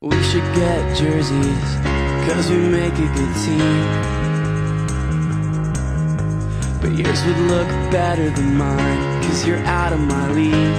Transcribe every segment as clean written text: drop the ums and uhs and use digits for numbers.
We should get jerseys, 'cause we make a good team. But yours would look better than mine, 'cause you're out of my league.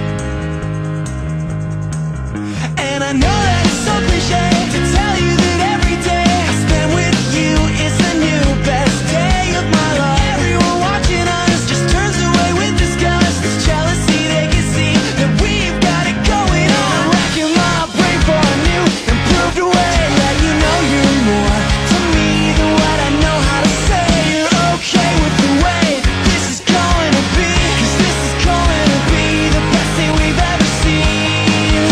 And I know that it's so cliche to tell you that every day I spend with you is the new best day of my life. Everyone watching us just turns away with disgust. It's jealousy, they can see that we've got it going on. I'm racking my brain for a new improved way that you know you're more to me than what I know how to say. You're okay with the way this is going to be, 'cause this is going to be the best thing we've ever seen.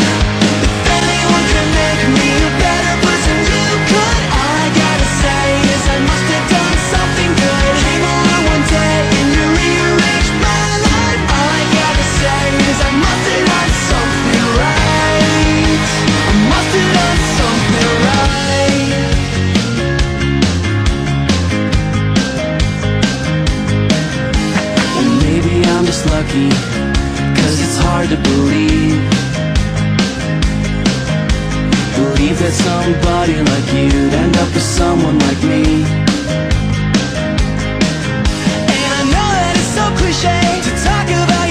If anyone could make me a better person, you could. All I gotta say is I must have done something good. Came along one day and you rearranged my life. All I gotta say is I must have done something right. I must have done something right. And maybe I'm just lucky, 'cause it's hard to believe that somebody like you'd end up with someone like me. And I know that it's so cliche to talk about